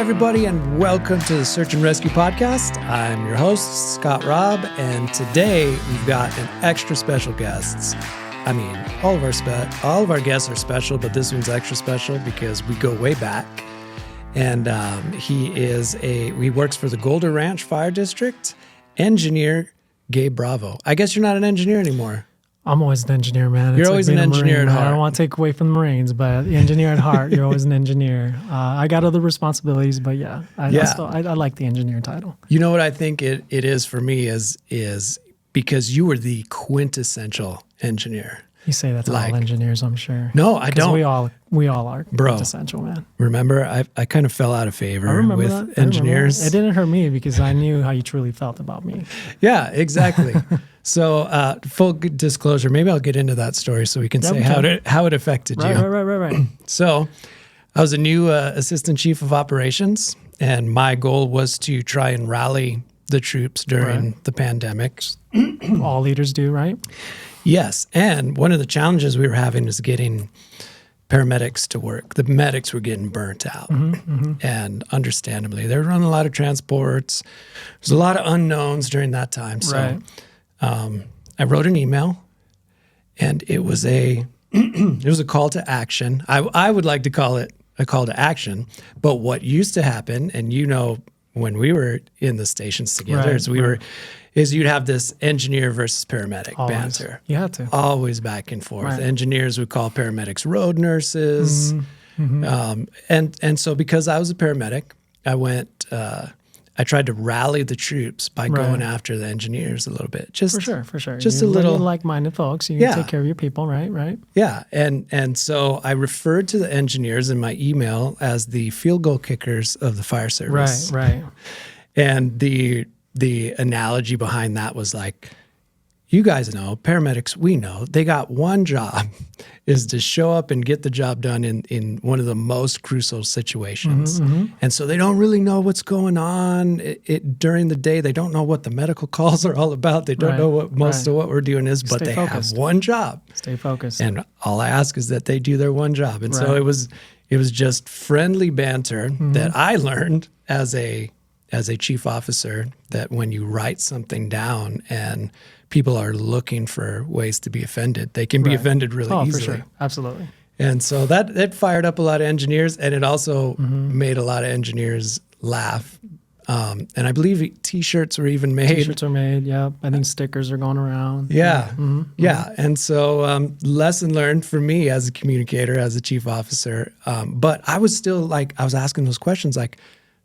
everybody, and welcome to the Search and Rescue Podcast. I'm your host, Scott Robb, and today we've got an extra special guest. I mean, all of our guests are special, but this one's extra special because we go way back. And he works for the Golder Ranch Fire District. Engineer Gabe Bravo. I guess you're not an engineer anymore. I'm always an engineer, man. You're always an engineer at heart. I don't want to take away from the Marines, but engineer at heart, you're always an engineer. I got other responsibilities, but I like the engineer title. You know what I think it is for me is because you were the quintessential engineer. You say that to all engineers, I'm sure. No, I don't. We all are quintessential, man. Remember, I kind of fell out of favor with engineers. It didn't hurt me because I knew how you truly felt about me. Yeah, exactly. So full disclosure, maybe I'll get into that story so we can say how it affected you. Right. So I was a new assistant chief of operations, and my goal was to try and rally the troops during the pandemic. All leaders do, right? Yes, and one of the challenges we were having is getting paramedics to work. The medics were getting burnt out, and understandably, they were running a lot of transports. There's a lot of unknowns during that time. So I wrote an email, and it was a call to action. I would like to call it a call to action, but what used to happen, and when we were in the stations together, is you'd have this engineer versus paramedic banter. You had to. Always back and forth. Right. Engineers would call paramedics road nurses. And so because I was a paramedic, I tried to rally the troops by going after the engineers a little bit. For sure. Just a little. Like-minded folks. You take care of your people, right? Yeah. And so I referred to the engineers in my email as the field goal kickers of the fire service. Right. And the analogy behind that was like, you guys know, paramedics, we know, they got one job, is to show up and get the job done in one of the most crucial situations. And so they don't really know what's going on during the day. They don't know what the medical calls are all about. They don't know what most of what we're doing is, but they have one job. Stay focused. And all I ask is that they do their one job. And so it was just friendly banter that I learned as a chief officer, that when you write something down and people are looking for ways to be offended, they can be offended really easily. For sure. Absolutely. And so that fired up a lot of engineers, and it also made a lot of engineers laugh. And I believe T-shirts were even made. T-shirts are made, yeah. I think stickers are going around. Yeah. Yeah. And so lesson learned for me as a communicator, as a chief officer. But I was still I was asking those questions like,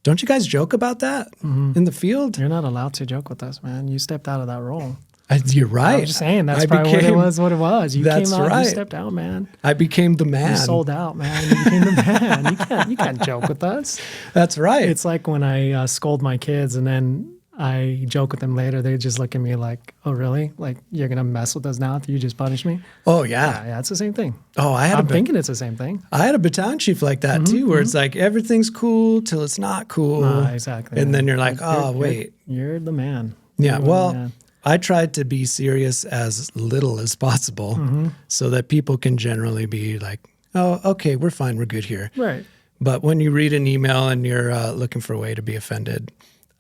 don't you guys joke about that in the field? You're not allowed to joke with us, man. You stepped out of that role. You're right. I'm just saying, that's probably what it was. You came out, you stepped out, man. I became the man. You sold out, man. You became the man. You can't joke with us. That's right. It's like when I scold my kids and then I joke with them later, they just look at me like, oh, really? Like, you're going to mess with us now after you just punish me? Oh, yeah. Yeah, it's the same thing. Oh, I'm thinking it's the same thing. I had a battalion chief like that, too, where it's like, everything's cool till it's not cool. Exactly. And then you're like, wait. You're the man. Yeah, I tried to be serious as little as possible so that people can generally be like, oh, okay, we're fine, we're good here. Right. But when you read an email and you're looking for a way to be offended,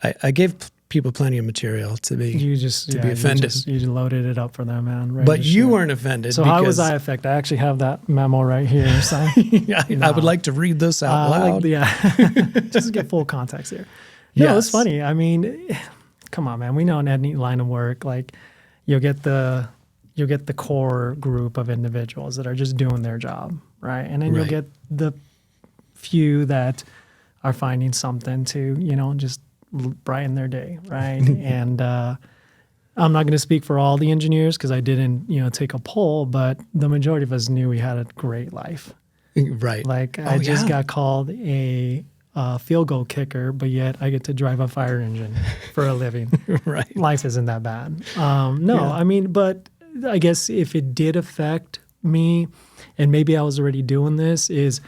I gave people plenty of material to be offended. You just loaded it up for them, man. But you weren't offended. So how was I affected? I actually have that memo right here. So I would like to read this out loud. Just to get full context here. No, it's funny. I mean, come on, man. We know in any line of work, like you'll get the core group of individuals that are just doing their job, right? And then you'll get the few that are finding something to, just brighten their day, right? And I'm not going to speak for all the engineers because I didn't, take a poll, but the majority of us knew we had a great life. Right. Like I just got called a field goal kicker, but yet I get to drive a fire engine for a living. Right. Life isn't that bad. I mean, but I guess if it did affect me, and maybe I was already doing this, is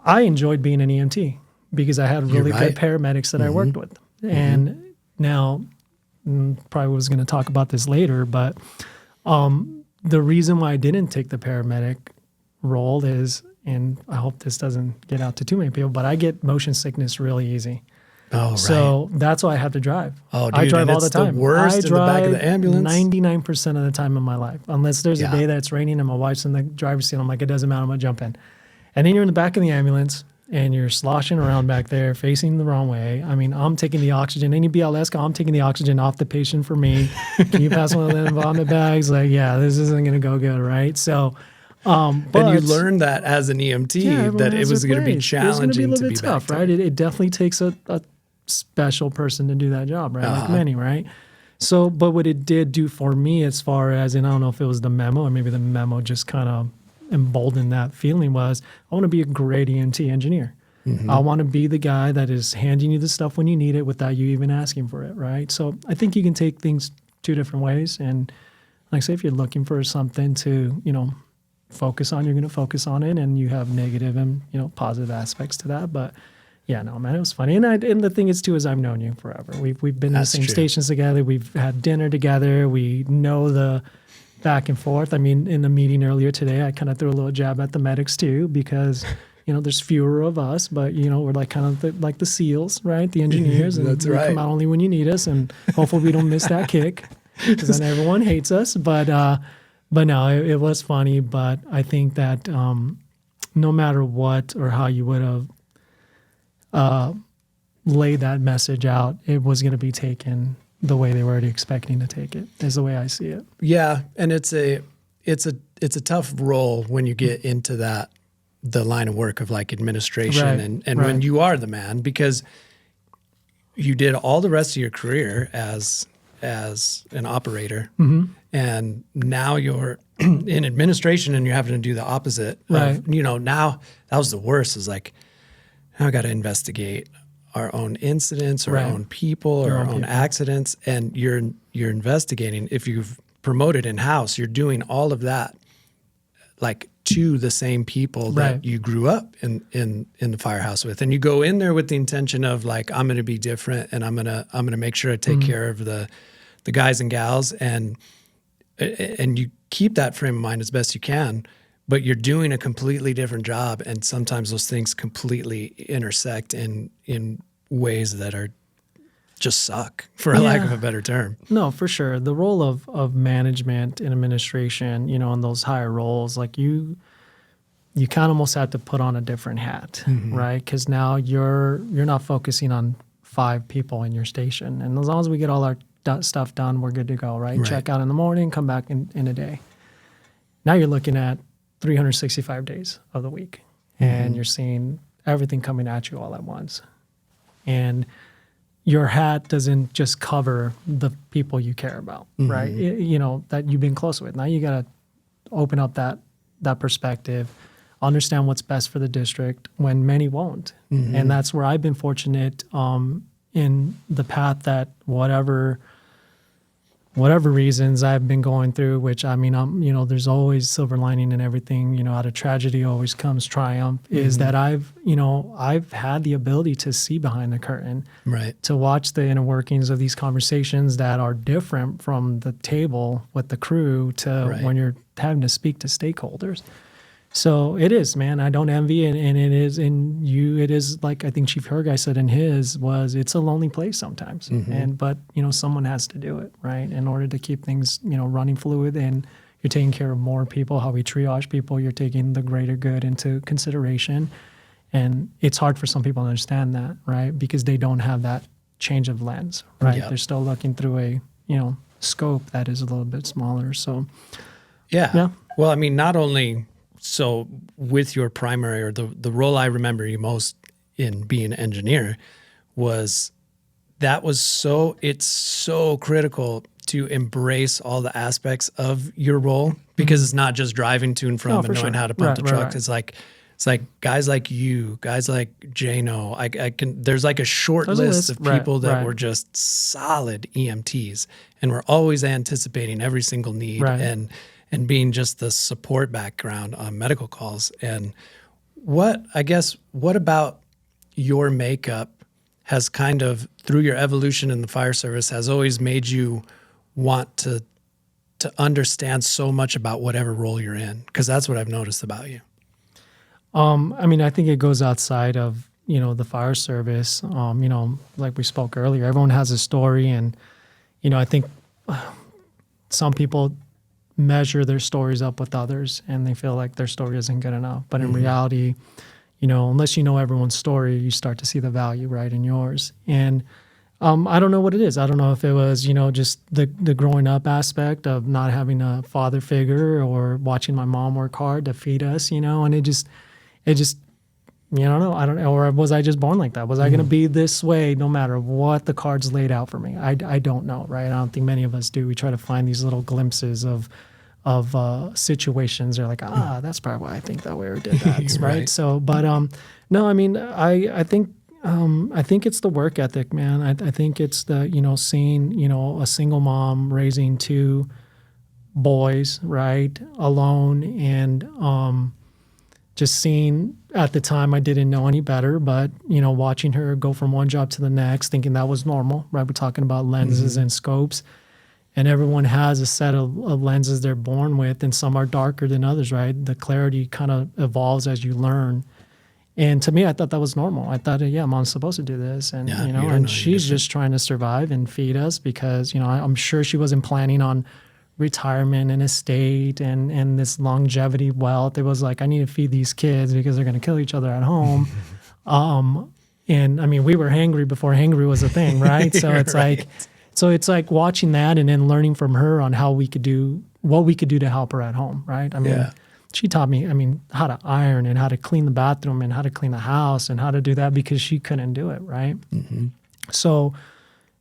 I enjoyed being an EMT. Because I had really good paramedics that I worked with. And now, probably was going to talk about this later, but the reason why I didn't take the paramedic role is and I hope this doesn't get out to too many people, but I get motion sickness really easy. Oh, so that's why I have to drive. Oh, dude, I drive all the it's time. The worst in the back of the ambulance. 99% of the time in my life, unless there's a day that it's raining and my wife's in the driver's seat. I'm like, it doesn't matter. I'm gonna jump in. And then you're in the back of the ambulance and you're sloshing around back there, facing the wrong way. I mean, I'm taking the oxygen. Any BLS guy, I'm taking the oxygen off the patient for me. Can you pass one of them vomit bags? Like, yeah, this isn't gonna go good, right? So. But you learned that as an EMT that it was going to be challenging, to be a little bit tough, right? It definitely takes a special person to do that job, right? Like many, right? So, but what it did do for me, as far as, and I don't know if it was the memo or maybe the memo just kind of emboldened that feeling, was I want to be a great EMT engineer. Mm-hmm. I want to be the guy that is handing you the stuff when you need it without you even asking for it, right? So I think you can take things two different ways. And like I say, if you're looking for something to, focus on, you're going to focus on it, and you have negative and positive aspects to that. But yeah, no, man, it was funny. And the thing is too, is I've known you forever. We've been in the same stations together. We've had dinner together. We know the back and forth. I mean, in the meeting earlier today, I kind of threw a little jab at the medics too, because there's fewer of us, but we're like kind of like the SEALs, right? The engineers, and That's we right. come out only when you need us, and hopefully we don't miss that kick, because then everyone hates us. But no, it was funny. But I think that no matter what or how you would have laid that message out, it was going to be taken the way they were already expecting to take it, is the way I see it. Yeah, and it's a tough role when you get into the line of work of like administration, and when you are the man, because you did all the rest of your career as an operator, mm-hmm. and now you're in administration and you're having to do the opposite. Right. Now that was the worst, is like, now I got to investigate our own incidents, our own people, our own accidents, and you're investigating. If you've promoted in-house, you're doing all of that like to the same people that you grew up in the firehouse with, and you go in there with the intention of like, I'm going to be different, and I'm gonna make sure I take mm-hmm. care of the guys and gals, and you keep that frame of mind as best you can, but you're doing a completely different job, and sometimes those things completely intersect in ways that are just suck, for lack of a better term. No, for sure. The role of management and administration, in those higher roles, like you kind of almost have to put on a different hat, mm-hmm. right? Because now you're not focusing on 5 people in your station, and as long as we get all our stuff done, we're good to go, right? Check out in the morning, come back in a day. Now you're looking at 365 days of the week, mm-hmm. and you're seeing everything coming at you all at once. And your hat doesn't just cover the people you care about, mm-hmm. right? That you've been close with. Now you got to open up that perspective, understand what's best for the district when many won't. Mm-hmm. And that's where I've been fortunate in the path that whatever reasons I've been going through, which I mean, there's always silver lining in everything, out of tragedy always comes triumph, mm-hmm. is that I've had the ability to see behind the curtain, right? To watch the inner workings of these conversations that are different from the table with the crew to when you're having to speak to stakeholders. So it is, man. I don't envy it, and it is in you. It is like I think Chief Herguy said in his was, it's a lonely place sometimes, mm-hmm. but someone has to do it, right? In order to keep things running fluid, and you're taking care of more people. How we triage people, you're taking the greater good into consideration, and it's hard for some people to understand that, right? Because they don't have that change of lens, right? Yep. They're still looking through a scope that is a little bit smaller. So yeah. Well, I mean, not only. So with your primary, or the role I remember you most in being an engineer, it's so critical to embrace all the aspects of your role, because mm-hmm. it's not just driving to and from and knowing how to pump the truck. Right. It's like guys like you, guys like Jano. There's like a short list of people that were just solid EMTs, and we're always anticipating every single need, and being just the support background on medical calls. And what about your makeup has kind of, through your evolution in the fire service, has always made you want to understand so much about whatever role you're in? Because that's what I've noticed about you. I mean, I think it goes outside of, the fire service. Like we spoke earlier, everyone has a story. And, I think some people measure their stories up with others and they feel like their story isn't good enough. But in reality, unless you know everyone's story, you start to see the value right in yours. And I don't know what it is. I don't know if it was, just the growing up aspect of not having a father figure or watching my mom work hard to feed us, and it just, I don't know. I don't know. Or was I just born like that? Was I going to be this way no matter what the cards laid out for me? I don't know, right? I don't think many of us do. We try to find these little glimpses of situations. They're like, that's probably why I think that way or did that, right? So, but no, I mean, I think it's the work ethic, man. I think it's the, seeing, a single mom raising two boys, right, alone, and just seeing, at the time I didn't know any better, but, watching her go from one job to the next, thinking that was normal, right? We're talking about lenses and scopes, and everyone has a set of lenses they're born with, and some are darker than others, right? The clarity kind of evolves as you learn. And to me, I thought that was normal. I thought, mom's supposed to do this. And, and she's just trying to survive and feed us because, I'm sure she wasn't planning on retirement and estate and this longevity wealth. It was like, I need to feed these kids because they're going to kill each other at home. And I mean, we were hangry before hangry was a thing, right? So it's right. It's like watching that and then learning from her on what we could do to help her at home, right? I mean, she taught me, how to iron and how to clean the bathroom and how to clean the house and how to do that because she couldn't do it, right? So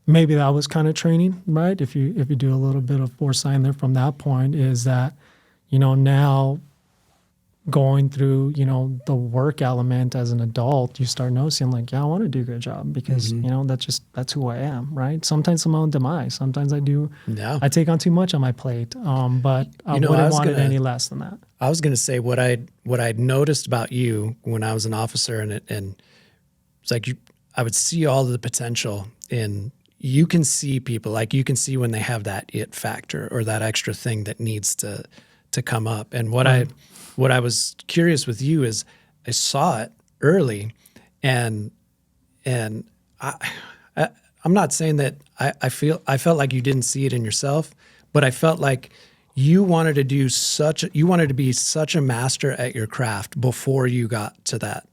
maybe that was kind of training, right? If you do a little bit of foresight there from that point, is that, now going through, the work element as an adult, you start noticing like, I want to do a good job because, that's who I am, right? Sometimes I'm my own demise. Sometimes I take on too much on my plate, but I wouldn't want it any less than that. I was going to say what I'd noticed about you when I was an officer, and it's like I would see all of the potential in. You can see people, like you can see when they have that it factor or that extra thing that needs to come up. And what I was curious with you is I saw it early, and I'm not saying that I felt like you didn't see it in yourself, but I felt like you wanted to be such a master at your craft before you got to that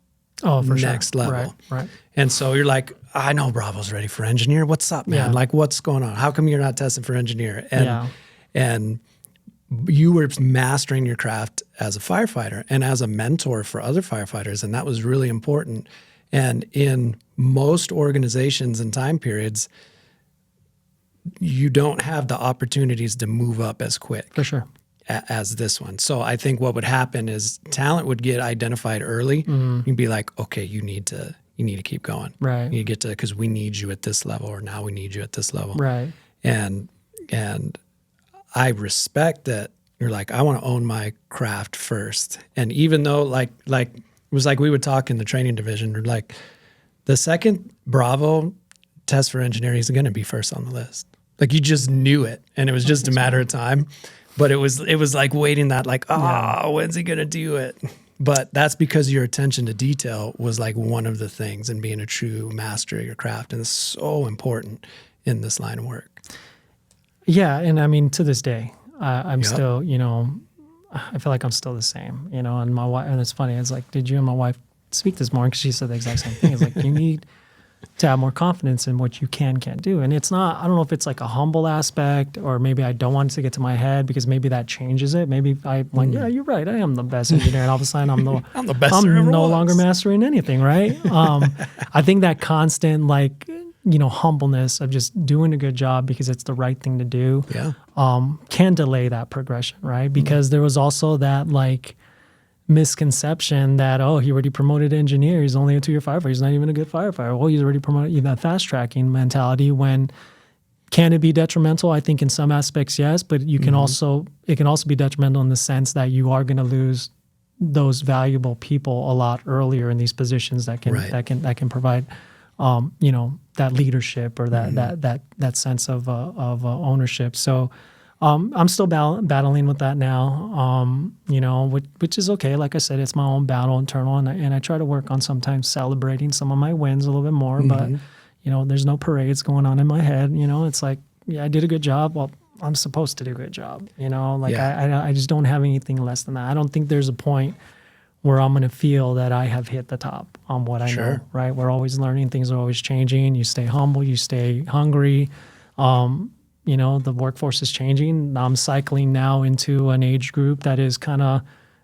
next level. Right. And so you're like, I know Bravo's ready for engineer. What's up, man? Yeah. Like, what's going on? How come you're not testing for engineer? And you were mastering your craft as a firefighter and as a mentor for other firefighters. And that was really important. And in most organizations and time periods, you don't have the opportunities to move up as quick. For sure. As this one. So I think what would happen is talent would get identified early. You'd be like, okay, you need to keep going. Right. You get to, because we need you at this level, or now we need you at this level. Right. And I respect that you're like, I want to own my craft first. And even though like it was like we would talk in the training division, or like the second Bravo test for engineer, he's going to be first on the list. Like you just knew it, and it was just a matter of time. But it was like waiting that like, when's he going to do it? But that's because your attention to detail was like one of the things, and being a true master of your craft. And it's so important in this line of work. Yeah. And I mean, to this day, I'm still, I feel like I'm still the same, and my wife, and it's funny. It's like, did you and my wife speak this morning? Because she said the exact same thing. It's like, you need to have more confidence in what you can't do. And it's not, I don't know if it's like a humble aspect, or maybe I don't want it to get to my head because maybe that changes it. Maybe I'm like, yeah, you're right, I am the best engineer. And all of a sudden I'm the best. I'm no longer mastering anything, right? I think that constant humbleness of just doing a good job because it's the right thing to do can delay that progression, right? Because there was also that misconception that, he already promoted engineer, he's only a 2-year firefighter, he's not even a good firefighter. Well, he's already promoted, that fast tracking mentality. When can it be detrimental? I think in some aspects, yes, but it can also be detrimental in the sense that you are going to lose those valuable people a lot earlier in these positions that can provide that leadership or that sense of ownership. So I'm still battling with that now, which is okay. Like I said, it's my own battle internal, and I try to work on sometimes celebrating some of my wins a little bit more. But, there's no parades going on in my head. It's like, yeah, I did a good job. Well, I'm supposed to do a good job. I just don't have anything less than that. I don't think there's a point where I'm going to feel that I have hit the top on what I know, right? We're always learning. Things are always changing. You stay humble. You stay hungry. The workforce is changing. I'm cycling now into an age group that is kind of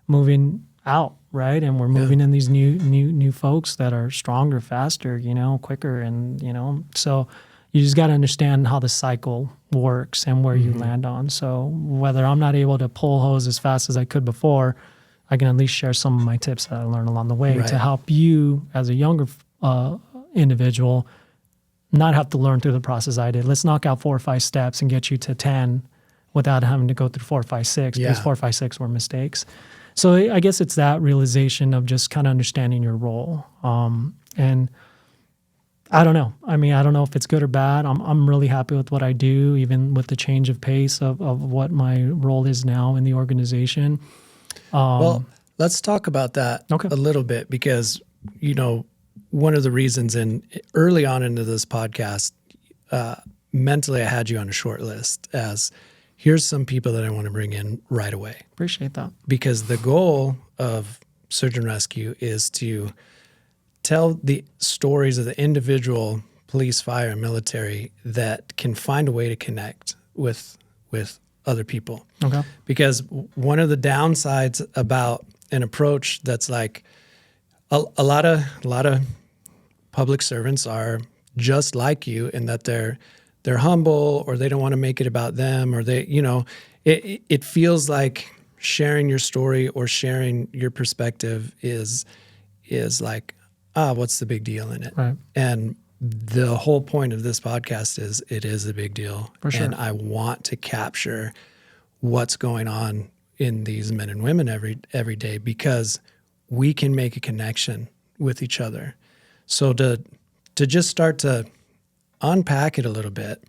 moving out, right? And we're moving in these new folks that are stronger, faster, quicker. And, so you just got to understand how the cycle works and where you land on. So whether I'm not able to pull hose as fast as I could before, I can at least share some of my tips that I learned along the way to help you as a younger individual not have to learn through the process I did. Let's knock out 4 or 5 steps and get you to 10 without having to go through 4, 5, 6, because 4, 5, 6 were mistakes. So I guess it's that realization of just kind of understanding your role. And I don't know. I mean, I don't know if it's good or bad. I'm really happy with what I do, even with the change of pace of what my role is now in the organization. Well, let's talk about that a little bit, because, one of the reasons early on into this podcast, mentally I had you on a short list as here's some people that I want to bring in right away. Appreciate that. Because the goal of Search and Rescue is to tell the stories of the individual police, fire, and military that can find a way to connect with other people. Okay. Because one of the downsides about an approach that's like a lot of public servants are just like you in that they're humble, or they don't want to make it about them, or it feels like sharing your story or sharing your perspective is like, what's the big deal in it? Right. And the whole point of this podcast is it is a big deal. For sure. And I want to capture what's going on in these men and women every day, because we can make a connection with each other. So to just start to unpack it a little bit,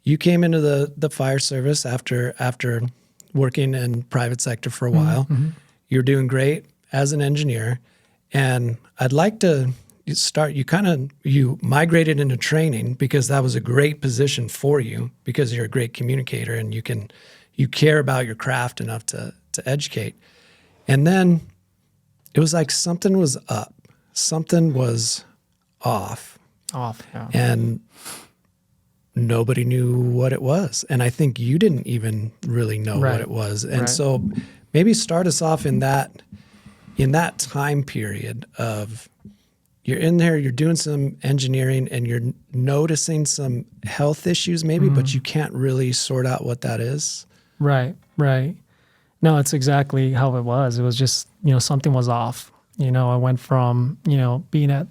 you came into the fire service after working in private sector for a while. Mm-hmm. You're doing great as an engineer, and I'd like to start. You migrated into training because that was a great position for you, because you're a great communicator and you care about your craft enough to educate. And then it was like something was up, something was off, yeah. And nobody knew what it was. And I think you didn't even really know what it was. And so maybe start us off in that time period of you're in there, you're doing some engineering, and you're noticing some health issues maybe, but you can't really sort out what that is. Right. No, it's exactly how it was. It was just, something was off. I went from, being at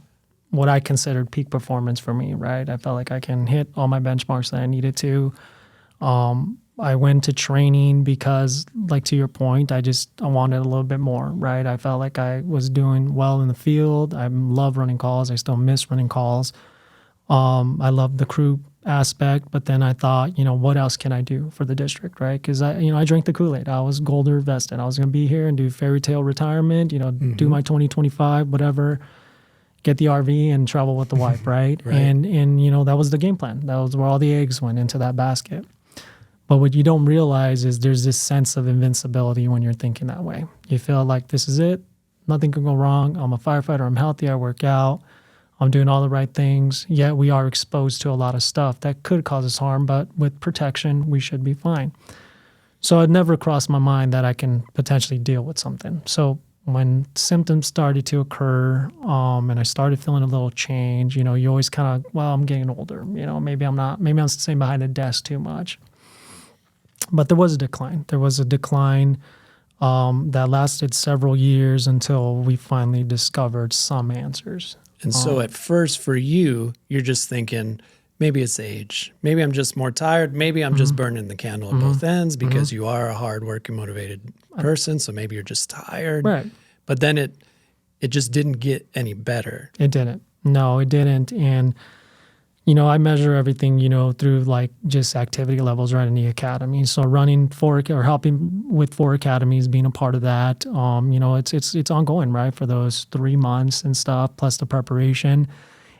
what I considered peak performance for me, right? I felt like I can hit all my benchmarks that I needed to. I went to training because, like to your point, I wanted a little bit more, right? I felt like I was doing well in the field. I love running calls. I still miss running calls. I love the crew aspect, but then I thought, what else can I do for the district, right? Because I drank the Kool-Aid. I was Golder vested. I was going to be here and do fairy tale retirement, do my 2025, whatever, get the RV and travel with the wife, right? And that was the game plan. That was where all the eggs went into that basket. But what you don't realize is there's this sense of invincibility when you're thinking that way. You feel like this is it. Nothing can go wrong. I'm a firefighter. I'm healthy. I work out. I'm doing all the right things. Yet we are exposed to a lot of stuff that could cause us harm, but with protection, we should be fine. So it never crossed my mind that I can potentially deal with something. So when symptoms started to occur, and I started feeling a little change, you always kind of, I'm getting older. Maybe I'm staying behind a desk too much. But there was a decline. That lasted several years until we finally discovered some answers. And so at first for you, you're just thinking, maybe it's age. Maybe I'm just more tired. Maybe I'm just burning the candle at both ends, because you are a hardworking, motivated person. So maybe you're just tired. Right. But then it just didn't get any better. It didn't. No, it didn't. And I measure everything, through like just activity levels right in the academy. So running or helping with 4 academies, being a part of that, it's ongoing, right? For those 3 months and stuff, plus the preparation.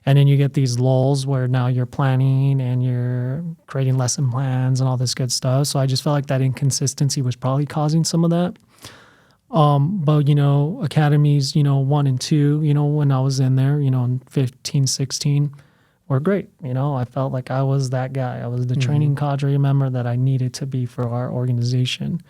And then you get these lulls where now you're planning and you're creating lesson plans and all this good stuff. So I just felt like that inconsistency was probably causing some of that. But, academies, 1 and 2, when I was in there, in 15, 16, were great. I felt like I was that guy. I was the training cadre member that I needed to be for our organization.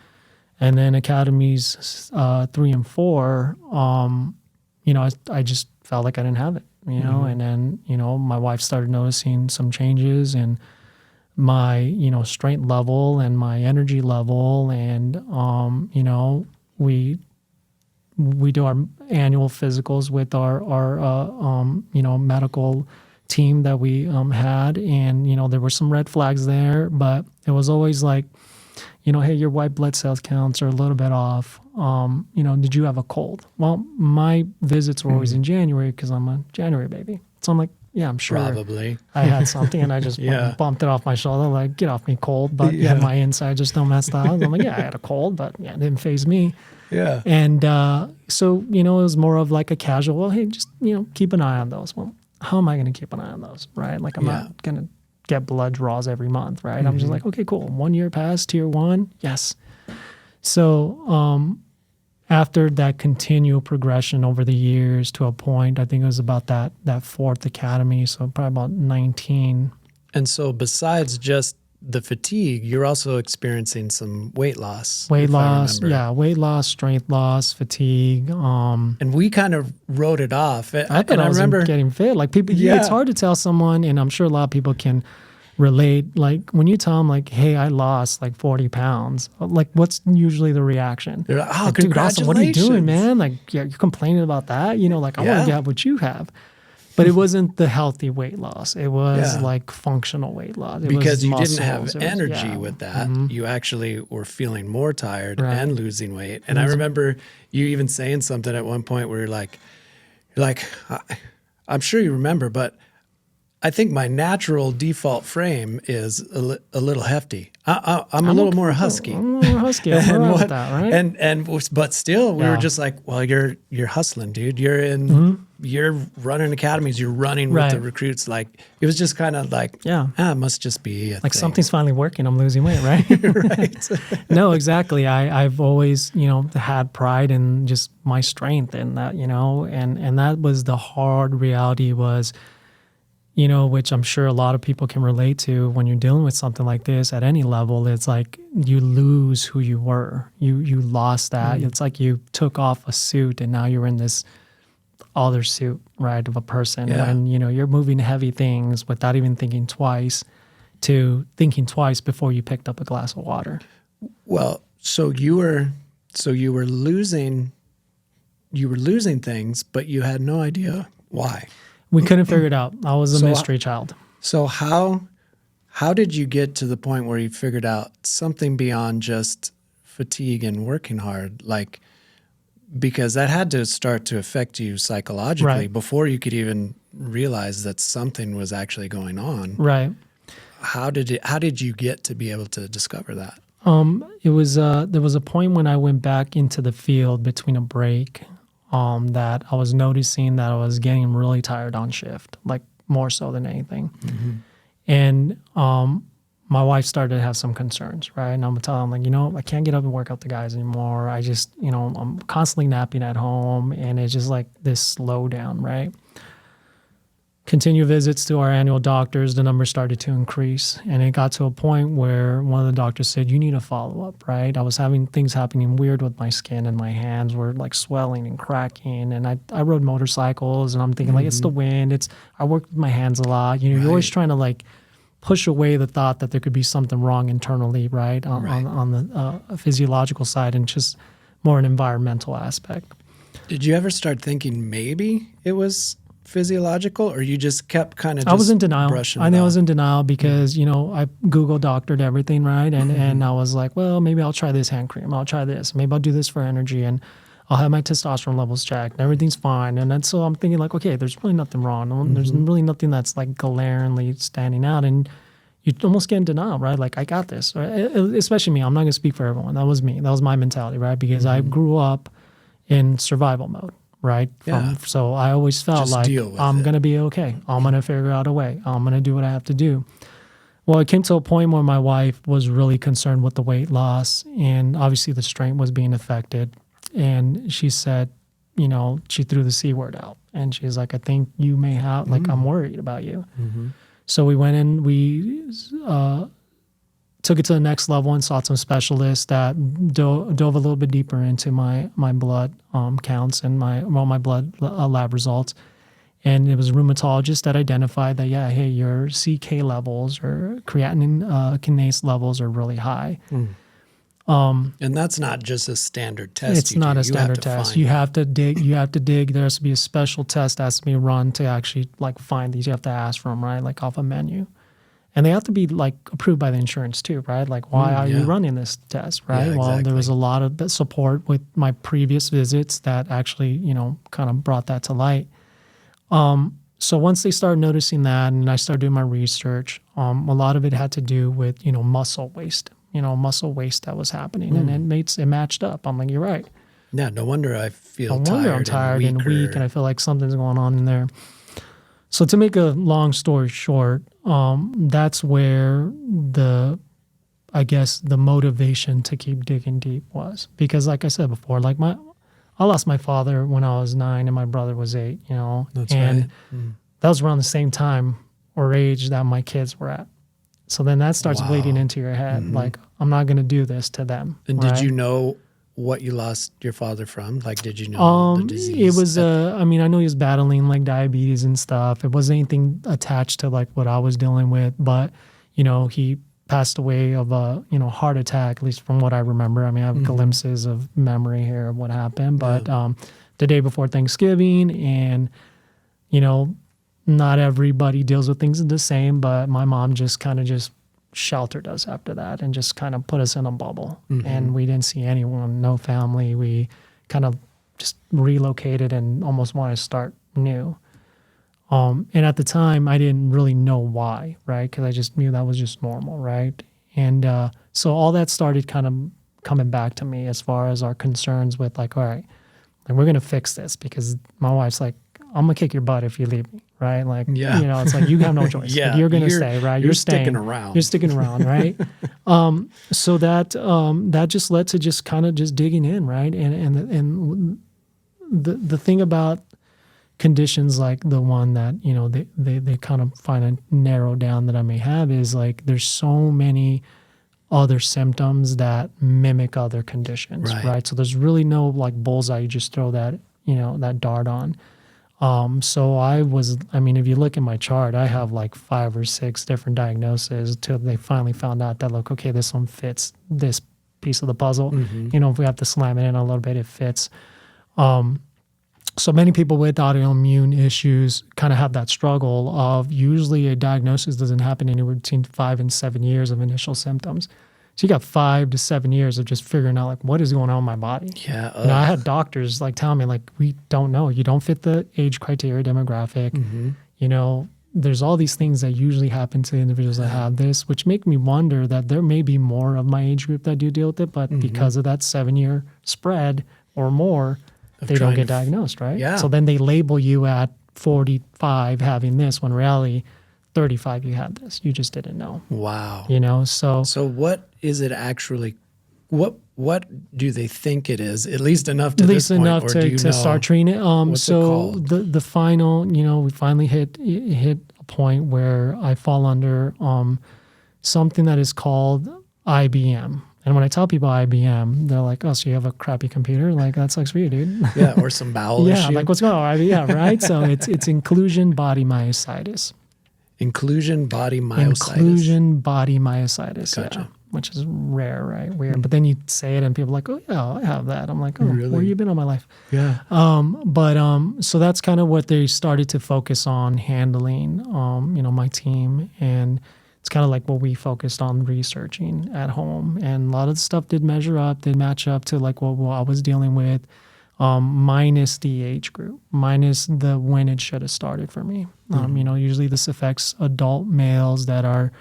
And then academies 3 and 4, I just felt like I didn't have it, and then, my wife started noticing some changes in my, strength level and my energy level. And, we do our annual physicals with our medical team that we had, and there were some red flags there, but it was always like, hey, your white blood cells counts are a little bit off. Did you have a cold? Well, my visits were always in January because I'm a January baby. So I'm like, yeah, I'm sure Probably. I had something, and I just bumped it off my shoulder, like, get off me, cold. But my inside just don't mess out. I'm like, yeah, I had a cold, but it didn't faze me. Yeah. And so, it was more of like a casual, well, hey, just, keep an eye on those. Well, how am I going to keep an eye on those, right? Like, I'm not going to get blood draws every month, right? I'm just like, okay, cool. 1 year passed, tier 1, yes. So after that continual progression over the years to a point, I think it was about that 4th academy, so probably about 19. And so besides just the fatigue, you're also experiencing some weight loss. Weight loss, strength loss, fatigue. And we kind of wrote it off. I thought I remember getting fit. Like people, it's hard to tell someone, and I'm sure a lot of people can relate. Like when you tell them, like, "Hey, I lost like 40 pounds," like what's usually the reaction? They're like, "Oh, like, congratulations! Dude, awesome. What are you doing, man? Like, you're complaining about that? Like I want to get what you have." But it wasn't the healthy weight loss. It was like functional weight loss. Because you didn't have energy with that. You actually were feeling more tired and losing weight. And I remember you even saying something at one point where you're like, I'm sure you remember, but I think my natural default frame is a little hefty. I'm a little more husky. I'm a little more husky. I'm all right with that, right? But still, we were just like, well, you're hustling, dude. You're running academies. You're running with the recruits. Like it was just kind of like, it must just be a like thing. Something's finally working. I'm losing weight, right? Right. No, exactly. I've always, had pride in just my strength and that, and that was the hard reality was, which I'm sure a lot of people can relate to when you're dealing with something like this at any level. It's like you lose who you were. You lost that. It's like you took off a suit and now you're in this other suit, right, of a person. And, you're moving heavy things without even thinking twice to thinking twice before you picked up a glass of water. Well, so you were losing things, but you had no idea why. We couldn't figure it out. I was a mystery child. So how did you get to the point where you figured out something beyond just fatigue and working hard? Like, because that had to start to affect you psychologically before you could even realize that something was actually going on. Right. How did you get to be able to discover that? It was there was a point when I went back into the field between a break. That I was noticing that I was getting really tired on shift, like more so than anything. And my wife started to have some concerns, right? And I'm telling her, I can't get up and work out the guys anymore. I just, I'm constantly napping at home, and it's just like this slowdown, right? Continue visits to our annual doctors, the numbers started to increase. And it got to a point where one of the doctors said, you need a follow-up, right? I was having things happening weird with my skin, and my hands were like swelling and cracking. And I rode motorcycles, and I'm thinking like, it's the wind. I worked with my hands a lot. You're always trying to like push away the thought that there could be something wrong internally, right? On the physiological side, and just more an environmental aspect. Did you ever start thinking maybe it was physiological, or you just kept kind of just I was in denial. I was in denial because, I Google doctored everything, right? And I was like, well, maybe I'll try this hand cream. I'll try this. Maybe I'll do this for energy. And I'll have my testosterone levels checked, and everything's fine. And then so I'm thinking like, okay, there's really nothing wrong. There's really nothing that's like glaringly standing out. And you almost get in denial, right? Like, I got this, right? Especially me. I'm not going to speak for everyone. That was me. That was my mentality, right? Because I grew up in survival mode, right? So I always felt Just like I'm going to be okay. I'm going to figure out a way. I'm going to do what I have to do. Well, it came to a point where my wife was really concerned with the weight loss, and obviously the strength was being affected. And she said, she threw the C word out. And she's like, I think you may have, like, I'm worried about you. So we went in, we took it to the next level and sought some specialists that dove a little bit deeper into my blood counts and my blood lab results. And it was a rheumatologist that identified that, hey, your CK levels or creatinine kinase levels are really high. And that's not just a standard test. It's not a standard test. You have to dig. There has to be a special test that has to be run to actually like find these. You have to ask for them, right? Like off a menu. And they have to be like approved by the insurance too, right? Like, why are you running this test, right? Yeah, Well, there was a lot of support with my previous visits that actually, kind of brought that to light. So once they started noticing that and I started doing my research, a lot of it had to do with, muscle waste, that was happening. And it matched up. I'm like, you're right. Yeah, no wonder I feel No wonder I'm tired and weak and I feel like something's going on in there. So to make a long story short, that's where the motivation to keep digging deep was. Because like I said before, like I lost my father when I was 9 and my brother was 8, That's and right. that was around the same time or age that my kids were at. So then that starts bleeding into your head. Like, I'm not going to do this to them. And right? did you know what you lost your father from? Like, did you know the disease? It was, I know he was battling like diabetes and stuff. It wasn't anything attached to like what I was dealing with, but, he passed away of a, heart attack, at least from what I remember. I mean, I have glimpses of memory here of what happened, but the day before Thanksgiving, and, not everybody deals with things the same, but my mom just kind of just sheltered us after that and just kind of put us in a bubble. And we didn't see anyone, no family. We kind of just relocated and almost wanted to start new. And at the time, I didn't really know why, right? Because I just knew that was just normal, right? And so all that started kind of coming back to me as far as our concerns with like, all right, like we're going to fix this, because my wife's like, I'm going to kick your butt if you leave me, right? Like, it's like you have no choice. Like, you're going to stay, right? You're staying. Sticking around. You're sticking around, right? So that just led to just kind of just digging in, right? And the thing about conditions like the one that, they kind of find a narrow down that I may have is like there's so many other symptoms that mimic other conditions, right? So there's really no like bullseye you just throw that, that dart on. So if you look at my chart, I have like 5 or 6 different diagnoses till they finally found out that like, okay, this one fits this piece of the puzzle. If we have to slam it in a little bit, it fits. So many people with autoimmune issues kind of have that struggle of usually a diagnosis doesn't happen anywhere between 5 and 7 years of initial symptoms. So you got 5 to 7 years of just figuring out like what is going on in my body. Yeah. I had doctors like telling me like, we don't know. You don't fit the age criteria demographic. There's all these things that usually happen to individuals that have this, which make me wonder that there may be more of my age group that do deal with it, but because of that 7-year spread or more, they don't get diagnosed, right? Yeah. So then they label you at 45 having this, when in reality, 35 you had this. You just didn't know. Wow. So what is it actually? What do they think it is? At least enough to this point, enough to start treating it. What's it called? The final, we finally hit a point where I fall under something that is called IBM. And when I tell people IBM, they're like, "Oh, so you have a crappy computer? Like that sucks for you, dude." Yeah, or some bowel issue. Like what's going on? Yeah, right. So it's inclusion body myositis. Inclusion body myositis. Inclusion body myositis. Gotcha. Yeah, which is rare, right? Weird. But then you say it and people are like, "Oh yeah, I have that." I'm like, "Oh, really? Where you been all my life?" Yeah. So that's kind of what they started to focus on handling, my team. And it's kind of like what we focused on researching at home. And a lot of the stuff did match up to like what I was dealing with. minus the age group, minus the when it should have started for me. Usually this affects adult males that are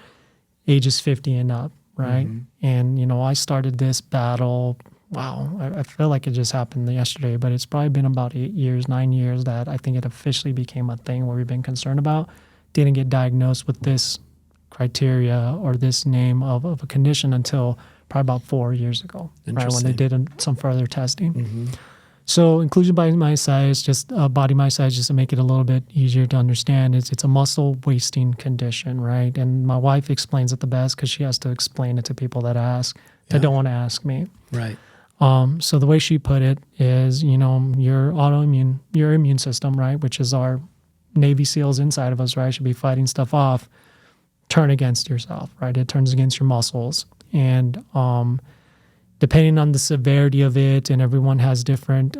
ages 50 and up, right? And, I started this battle, I feel like it just happened yesterday, but it's probably been about 9 years that I think it officially became a thing where we've been concerned about. Didn't get diagnosed with this criteria or this name of a condition until probably about 4 years ago, right, when they did some further testing. So inclusion body mass size, just body mass size, just to make it a little bit easier to understand, it's a muscle wasting condition, right? And my wife explains it the best because she has to explain it to people that ask, that don't want to ask me. Right. So the way she put it is, your immune system, right, which is our Navy SEALs inside of us, right, should be fighting stuff off, turn against yourself, right? It turns against your muscles. And depending on the severity of it, and everyone has different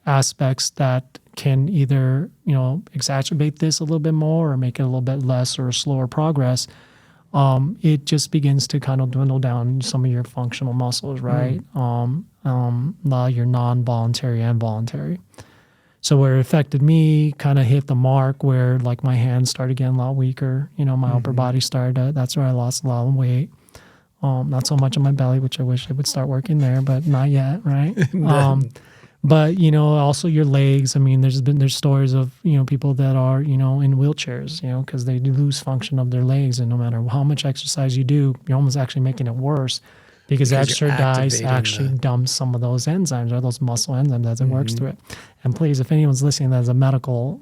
aspects that can either, exacerbate this a little bit more or make it a little bit less or slower progress, it just begins to kind of dwindle down some of your functional muscles, right? Your non-voluntary and voluntary. So where it affected me kind of hit the mark where like my hands started getting a lot weaker, my upper body started, that's where I lost a lot of weight. Not so much on my belly, which I wish I would start working there, but not yet, right? But, also your legs. I mean, there's stories of, people that are, in wheelchairs, because they do lose function of their legs. And no matter how much exercise you do, you're almost actually making it worse because exercise actually dumps some of those enzymes or those muscle enzymes as it works through it. And please, if anyone's listening that's a medical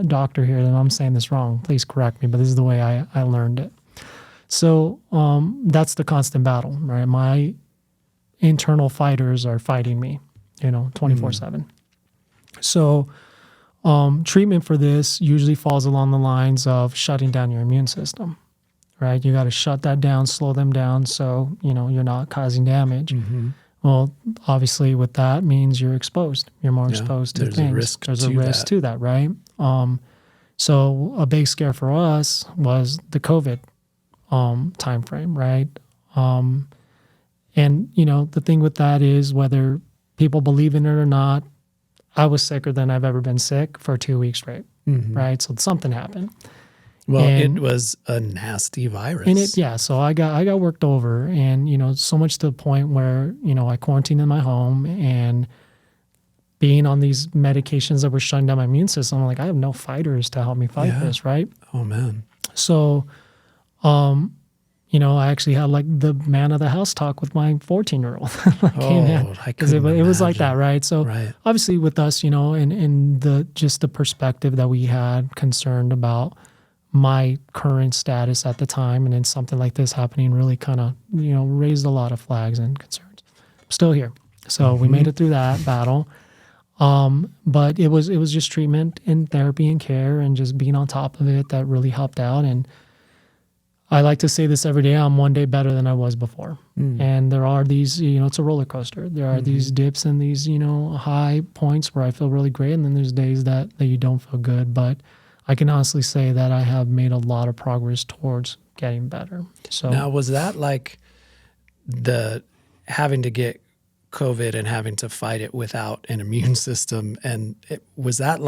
doctor here, then I'm saying this wrong, please correct me, but this is the way I learned it. So that's the constant battle, right? My internal fighters are fighting me, 24/7. So treatment for this usually falls along the lines of shutting down your immune system, right? You got to shut that down, slow them down so, you're not causing damage. Well, obviously with that means you're exposed. You're more exposed to things. There's a risk to that, right? So a big scare for us was the COVID time frame, right? And the thing with that is whether people believe in it or not, I was sicker than I've ever been sick for 2 weeks straight, right? So something happened. Well, it was a nasty virus. So I got worked over, and so much to the point where I quarantined in my home, and being on these medications that were shutting down my immune system, I'm like, I have no fighters to help me fight this, right? Oh man. So I actually had like the man of the house talk with my 14-year-old. Because it was like that, right? So obviously with us, and the perspective that we had concerned about my current status at the time, and then something like this happening really kind of, raised a lot of flags and concerns. I'm still here. So we made it through that battle. But it was just treatment and therapy and care and just being on top of it that really helped out. And I like to say this every day, I'm one day better than I was before. And there are these, it's a roller coaster. There are these dips and these, high points where I feel really great. And then there's days that you don't feel good. But I can honestly say that I have made a lot of progress towards getting better. So now, was that like the having to get COVID and having to fight it without an immune system? And was that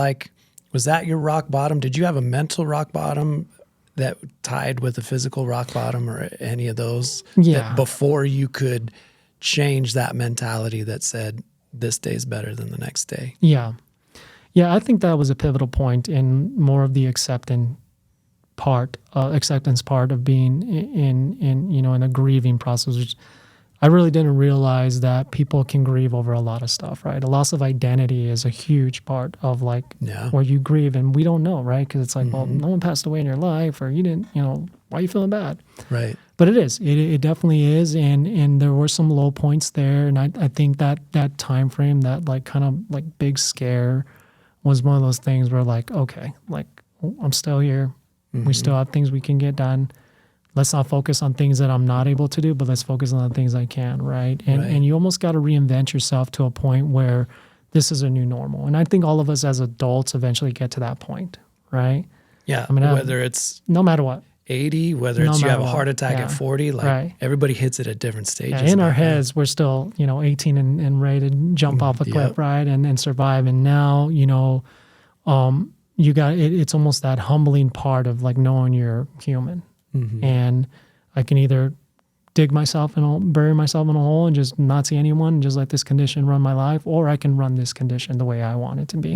your rock bottom? Did you have a mental rock bottom that tied with a physical rock bottom or any of those? Yeah. Before you could change that mentality that said this day's better than the next day? Yeah. Yeah, I think that was a pivotal point in more of the acceptance part of being in a grieving process, which I really didn't realize that people can grieve over a lot of stuff, right? A loss of identity is a huge part of where you grieve, and we don't know, right? Because it's like, well, no one passed away in your life, or you didn't, why are you feeling bad? Right. But it is. It definitely is, and there were some low points there, and I think that time frame, that kind of big scare, was one of those things where okay, I'm still here. We still have things we can get done. Let's not focus on things that I'm not able to do, but let's focus on the things I can, right? And you almost got to reinvent yourself to a point where this is a new normal. And I think all of us as adults eventually get to that point, right? Yeah, I mean, whether it's... No matter what. 80, whether No it's you have matter a heart what. attack Yeah. at 40, like Right. everybody hits it at different stages. Yeah, in our about that. heads, we're still, 18 and ready to jump off a cliff, Yep. right? And survive. And now, you got it's almost that humbling part of like knowing you're human. And I can either bury myself in a hole and just not see anyone and just let this condition run my life, or I can run this condition the way I want it to be.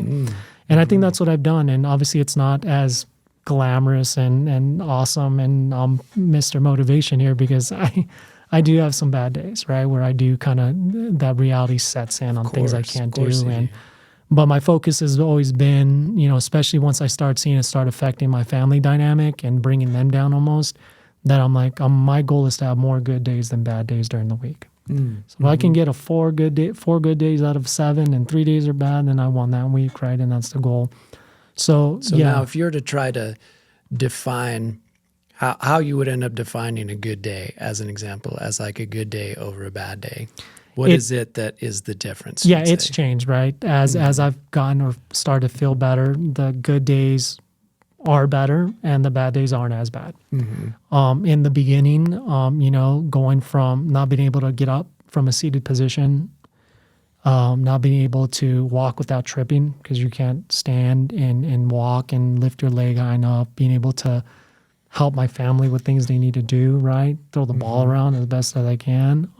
And I think that's what I've done. And obviously it's not as glamorous and awesome, and Mr. Motivation here, because I do have some bad days, right? Where I do kind of, that reality sets in on things I can't do. But my focus has always been, especially once I start seeing it start affecting my family dynamic and bringing them down almost, that I'm like, my goal is to have more good days than bad days during the week. So if I can get 4 good days out of 7 and 3 days are bad, then I won that week, right? And that's the goal. So now if you're to try to define how you would end up defining a good day, as an example, as like a good day over a bad day, what is it that is the difference? Yeah, it's changed, right? As I've gotten or started to feel better, the good days are better and the bad days aren't as bad. In the beginning, going from not being able to get up from a seated position, not being able to walk without tripping because you can't stand and walk and lift your leg high enough, being able to help my family with things they need to do, right? Throw the ball around as best as I can.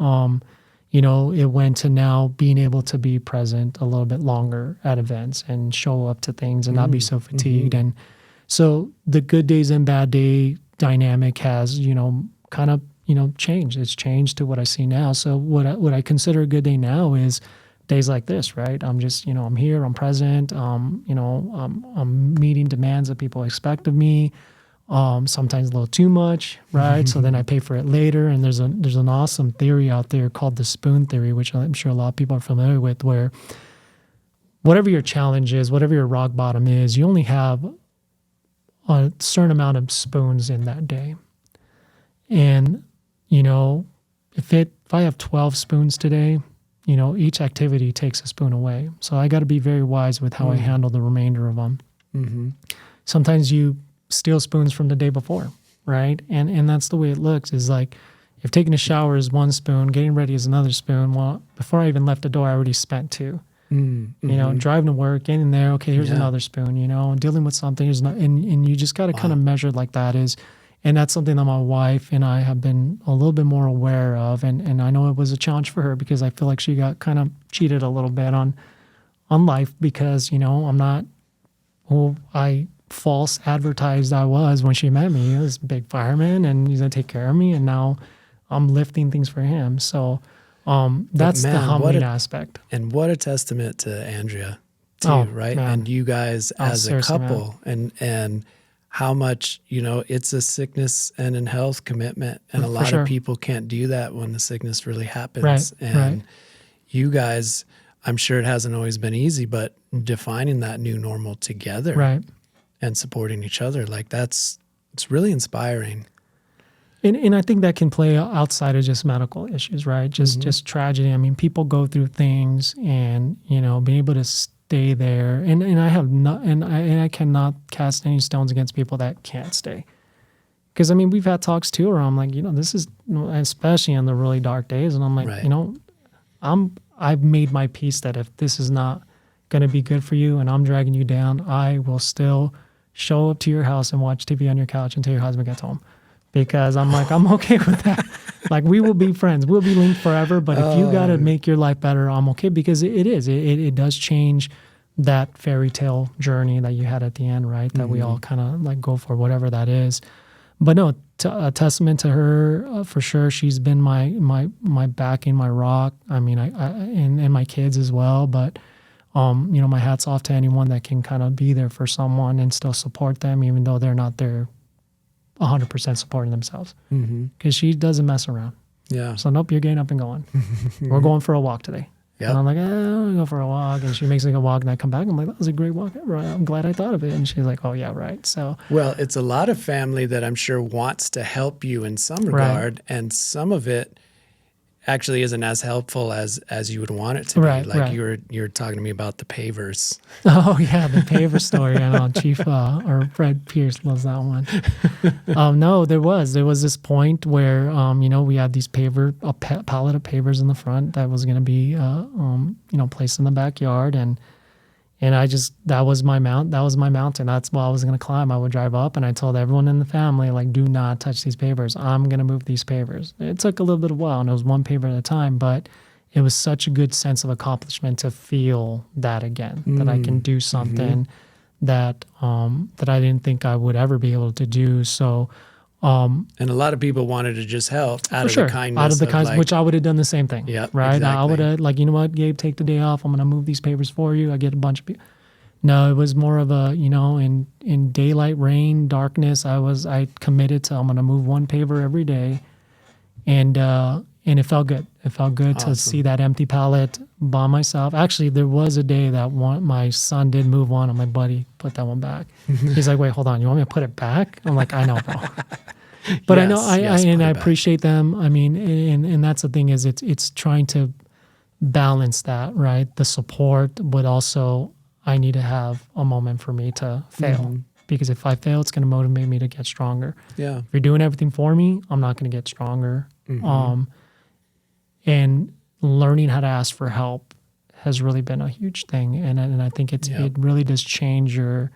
It went to now being able to be present a little bit longer at events and show up to things and not be so fatigued. And so the good days and bad day dynamic has, kind of, changed. It's changed to what I see now. So what I consider a good day now is days like this, right? I'm just, I'm here, I'm present, I'm meeting demands that people expect of me. Sometimes a little too much, right? So then I pay for it later. And there's an awesome theory out there called the spoon theory, which I'm sure a lot of people are familiar with, where whatever your challenge is, whatever your rock bottom is, you only have a certain amount of spoons in that day. And, if I have 12 spoons today, each activity takes a spoon away. So I got to be very wise with how I handle the remainder of them. Sometimes you steal spoons from the day before, right? And that's the way it looks, is like, if taking a shower is 1 spoon, getting ready is another spoon. Well, before I even left the door, I already spent 2. Driving to work, getting there, okay, here's another spoon, dealing with something, and you just got to kind of measure like that is. And that's something that my wife and I have been a little bit more aware of. And I know it was a challenge for her because I feel like she got kind of cheated a little bit on life because, I'm not who I false advertised I was when she met me. He was a big fireman and he's going to take care of me. And now I'm lifting things for him. So that's the humbling aspect. And what a testament to Andrea too, right? Man. And you guys as a couple, and how much, it's a sickness and in health commitment. And a lot of people can't do that when the sickness really happens. Right, and you guys, I'm sure it hasn't always been easy, but defining that new normal together. Right. And supporting each other, it's really inspiring. And I think that can play outside of just medical issues, right? Just tragedy. I mean, people go through things, and being able to stay there. And I have not, and I cannot cast any stones against people that can't stay. Because we've had talks too, where I'm like, this is, especially in the really dark days, and I'm like, I've made my peace that if this is not going to be good for you, and I'm dragging you down, I will still show up to your house and watch TV on your couch until your husband gets home. Because I'm like, I'm okay with that. Like, we will be friends. We'll be linked forever. But if you got to make your life better, I'm okay. Because it does change that fairy tale journey that you had at the end, right? That we all kind of go for, whatever that is. But no, a testament to her, for sure. She's been my backing, my rock. And my kids as well. But my hat's off to anyone that can kind of be there for someone and still support them, even though they're not there 100% supporting themselves. Because she doesn't mess around. Yeah. So nope, you're getting up and going. We're going for a walk today. Yep. And I'm like, I'll go for a walk. And she makes me go walk, and I come back. I'm like, that was a great walk. I'm glad I thought of it. And she's like, oh yeah, right. So well, it's a lot of family that I'm sure wants to help you in some regard, and some of it, actually isn't as helpful as you would want it to Right, be. Like right. you're talking to me about the pavers. Oh yeah, the paver story. I know Chief or Fred Pierce loves that one. No, there was this point where we had these pallet of pavers in the front that was going to be placed in the backyard, and that was my mountain. That's what I was going to climb. I would drive up, and I told everyone in the family, like, do not touch these pavers. I'm going to move these pavers. It took a little bit of a while, and it was one paver at a time, but it was such a good sense of accomplishment to feel that again, that I can do something that I didn't think I would ever be able to do. So, and a lot of people wanted to just help out of the kindness. Out of the kindness, which I would have done the same thing. Yeah, right. Exactly. I would have, like, you know what, Gabe, take the day off. I'm going to move these papers for you. I get a bunch of people. No, it was more of a, in daylight, rain, darkness. I committed to, I'm going to move one paver every day, and it felt good. It felt good to see that empty pallet by myself. Actually, there was a day that my son did move one, and my buddy put that one back. He's like, "Wait, hold on, you want me to put it back?" I'm like, "I know, bro." But I know, I appreciate them. I mean, and that's the thing, is it's trying to balance that, right? The support, but also I need to have a moment for me to fail. Because if I fail, it's going to motivate me to get stronger. Yeah. If you're doing everything for me, I'm not going to get stronger. And learning how to ask for help has really been a huge thing. And I think it really does change your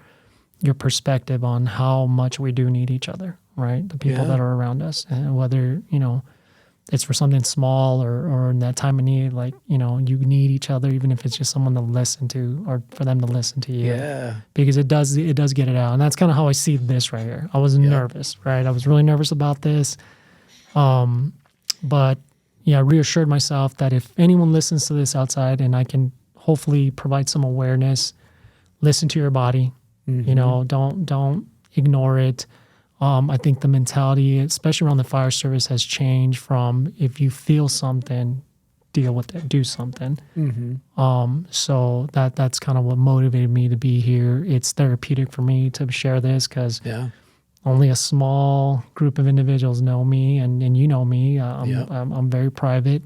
perspective on how much we do need each other, right? The people that are around us, and whether, it's for something small or in that time of need, like, you need each other, even if it's just someone to listen to, or for them to listen to you. Yeah. Because it does get it out. And that's kind of how I see this right here. I was nervous, right? I was really nervous about this. But I reassured myself that if anyone listens to this outside, and I can hopefully provide some awareness, listen to your body, don't ignore it. I think the mentality, especially around the fire service, has changed from, if you feel something, deal with it, do something. So that's kind of what motivated me to be here. It's therapeutic for me to share this, because only a small group of individuals know me, and you know me. I'm very private,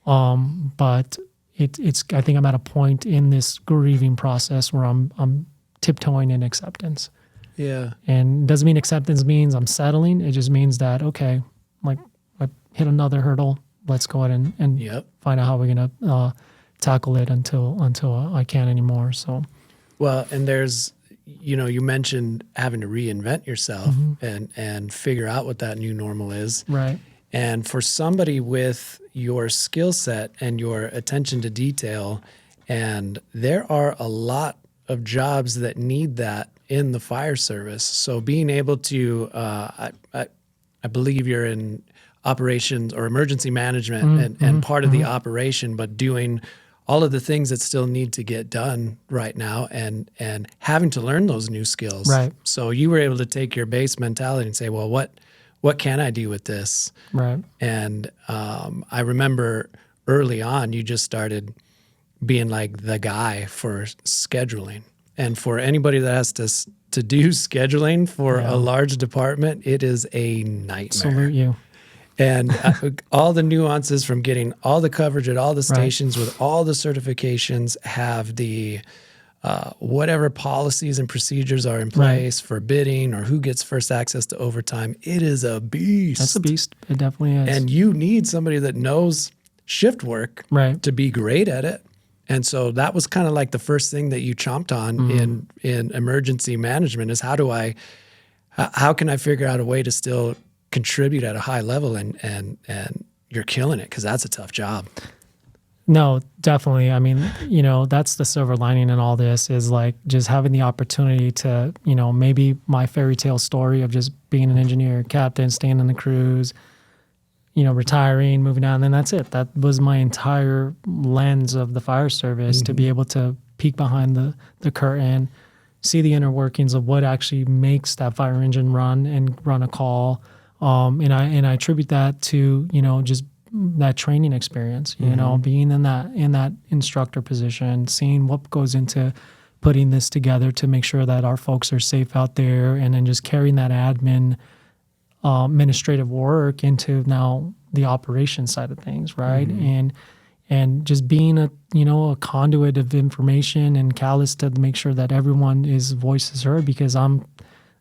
but it's. I think I'm at a point in this grieving process where I'm tiptoeing in acceptance. Yeah. And it doesn't mean acceptance means I'm settling. It just means that, okay, like, I hit another hurdle. Let's go ahead and find out how we're gonna tackle it until I can't anymore. So, well, and there's, you mentioned having to reinvent yourself and figure out what that new normal is. Right. And for somebody with your skill set and your attention to detail, and there are a lot of jobs that need that in the fire service. So being able to, I believe you're in operations or emergency management and part of the operation, but doing all of the things that still need to get done right now, and having to learn those new skills. Right. So you were able to take your base mentality and say, well, what can I do with this? Right. And I remember early on, you just started being like the guy for scheduling. And for anybody that has to do scheduling for a large department, it is a nightmare. Salute you. And all the nuances from getting all the coverage at all the stations with all the certifications, have the whatever policies and procedures are in place for bidding or who gets first access to overtime. It is a beast. That's a beast. It definitely is. And you need somebody that knows shift work to be great at it. And so that was kind of like the first thing that you chomped on in emergency management, is how can I figure out a way to still contribute at a high level, and you're killing it, because that's a tough job. No, definitely. I mean, that's the silver lining in all this, is like just having the opportunity to, maybe my fairy tale story of just being an engineer, captain, staying in the crews, retiring, moving on, and then that's it. That was my entire lens of the fire service, to be able to peek behind the curtain, see the inner workings of what actually makes that fire engine run and run a call. And I attribute that to, just that training experience, being in that instructor position, seeing what goes into putting this together to make sure that our folks are safe out there, and then just carrying that administrative work into now the operation side of things, right? And just being a conduit of information and callous to make sure that everyone's voice is heard, because I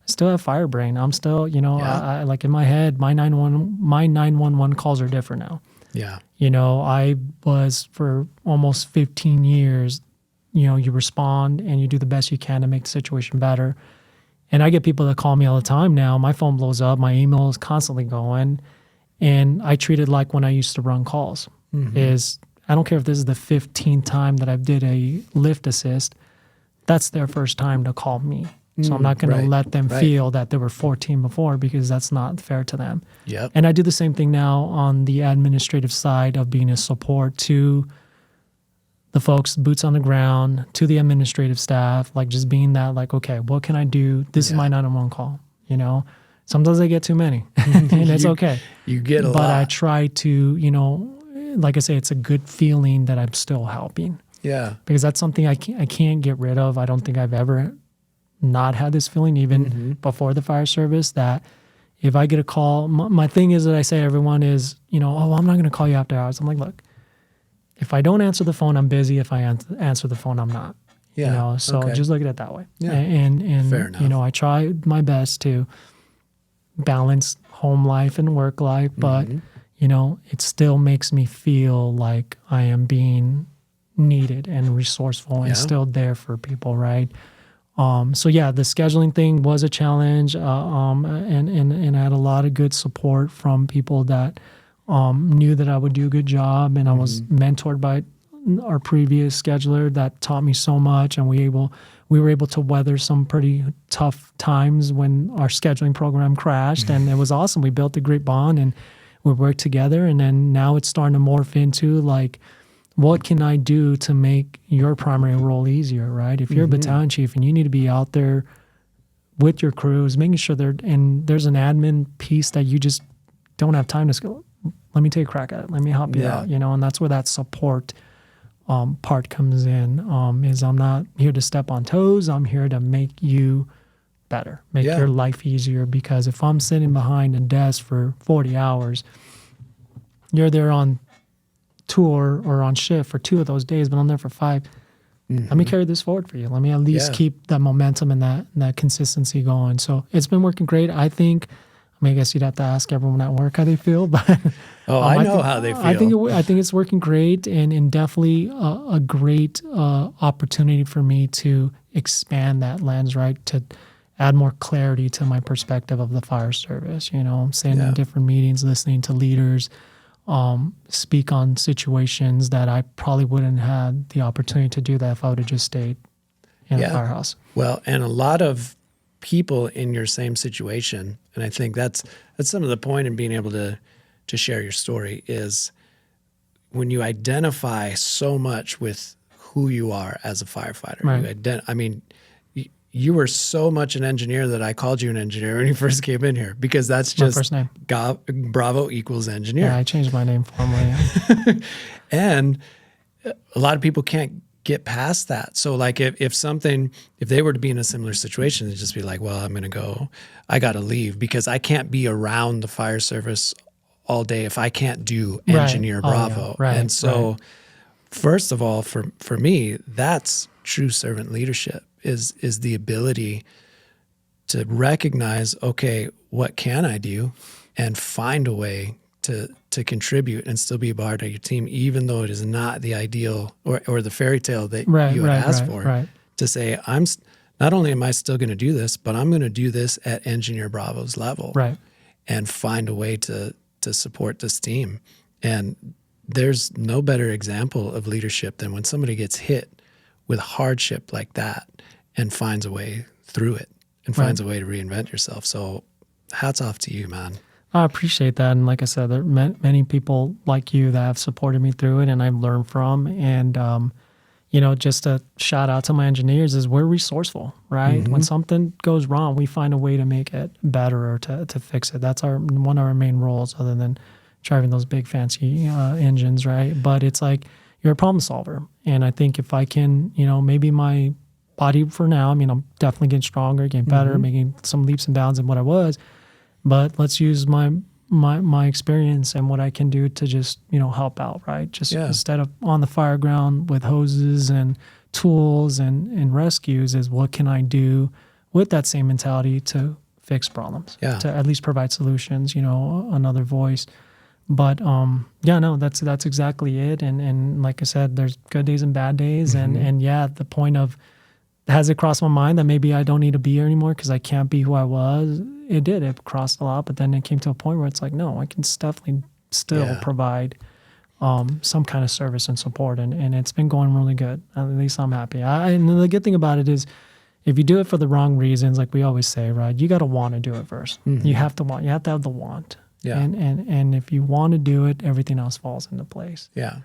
still have fire brain. I'm still, I like in my head, my 911 calls are different now. Yeah. I was for almost 15 years, you respond and you do the best you can to make the situation better. And I get people that call me all the time now. My phone blows up. My email is constantly going. And I treat it like when I used to run calls. I don't care if this is the 15th time that I've did a lift assist. That's their first time to call me. So I'm not going to let them feel that there were 14 before, because that's not fair to them. Yep. And I do the same thing now on the administrative side of being a support to the folks, boots on the ground, to the administrative staff, like just being that, like, okay, what can I do? This is my 911 call, Sometimes I get too many, and it's okay. You get a lot. But I try to, like I say, it's a good feeling that I'm still helping. Yeah. Because that's something I can't get rid of. I don't think I've ever not had this feeling, even before the fire service, that if I get a call, my thing is that I say to everyone is, I'm not going to call you after hours. I'm like, look, if I don't answer the phone, I'm busy. If I answer the phone, I'm not. Yeah. So just look at it that way. Yeah. And fair enough. I try my best to balance home life and work life, but it still makes me feel like I am being needed and resourceful and still there for people, right? So yeah, the scheduling thing was a challenge, and I had a lot of good support from people that knew that I would do a good job, and I was mentored by our previous scheduler that taught me so much, and we were able to weather some pretty tough times when our scheduling program crashed, and it was awesome. We built a great bond, and we worked together, and then now it's starting to morph into like, what can I do to make your primary role easier, right? If you're a battalion chief and you need to be out there with your crews, making sure and there's an admin piece that you just don't have time to go, let me take a crack at it. Let me help you out, and that's where that support part comes in, is I'm not here to step on toes. I'm here to make you better, make your life easier, because if I'm sitting behind a desk for 40 hours, you're there on tour or on shift for 2 of those days, but I'm there for 5. Let me carry this forward for you. Let me at least keep that momentum and that consistency going. So it's been working great. I guess you'd have to ask everyone at work how they feel, but I know how they feel. I think it's working great, and definitely a great opportunity for me to expand that lens, right? To add more clarity to my perspective of the fire service. I'm sitting in different meetings, listening to leaders speak on situations that I probably wouldn't have had the opportunity to do that if I would have just stayed in the firehouse. Well, and a lot of people in your same situation, and I think that's some of the point in being able to share your story, is when you identify so much with who you are as a firefighter. Right. You were so much an engineer that I called you an engineer when you first came in here, because that's just my first name. Bravo equals engineer. Yeah, I changed my name formally. And a lot of people can't get past that. So like if they were to be in a similar situation, they'd just be like, well, I got to leave because I can't be around the fire service all day if I can't do engineer Bravo. And so first of all, for me, that's true servant leadership. Is the ability to recognize, okay, what can I do, and find a way to contribute and still be a part of your team, even though it is not the ideal or the fairy tale that you had asked for. Right. To say, not only am I still going to do this, but I'm going to do this at Engineer Bravo's level, and find a way to support this team. And there's no better example of leadership than when somebody gets hit with hardship like that and finds a way through it and finds a way to reinvent yourself. So hats off to you, man. I appreciate that. And like I said, there are many people like you that have supported me through it and I've learned from. And, just a shout out to my engineers is we're resourceful, right? When something goes wrong, we find a way to make it better or to fix it. That's one of our main roles, other than driving those big fancy engines, right? But it's like, you're a problem solver. And I think if I can, maybe my body for now, I'm definitely getting stronger, getting better, making some leaps and bounds in what I was. But let's use my my experience and what I can do to just, help out, right? Just instead of on the fire ground with hoses and tools and rescues, is what can I do with that same mentality to fix problems, to at least provide solutions, another voice. But that's exactly it. And like I said, there's good days and bad days. And the point of, has it crossed my mind that maybe I don't need to be here anymore because I can't be who I was? It crossed a lot, but then it came to a point where it's like, no, I can definitely still provide some kind of service and support, and it's been going really good. At least I'm happy. And the good thing about it is, if you do it for the wrong reasons, like we always say, right, you got to want to do it first. You have to have the want. Yeah. And if you want to do it, everything else falls into place. Yeah.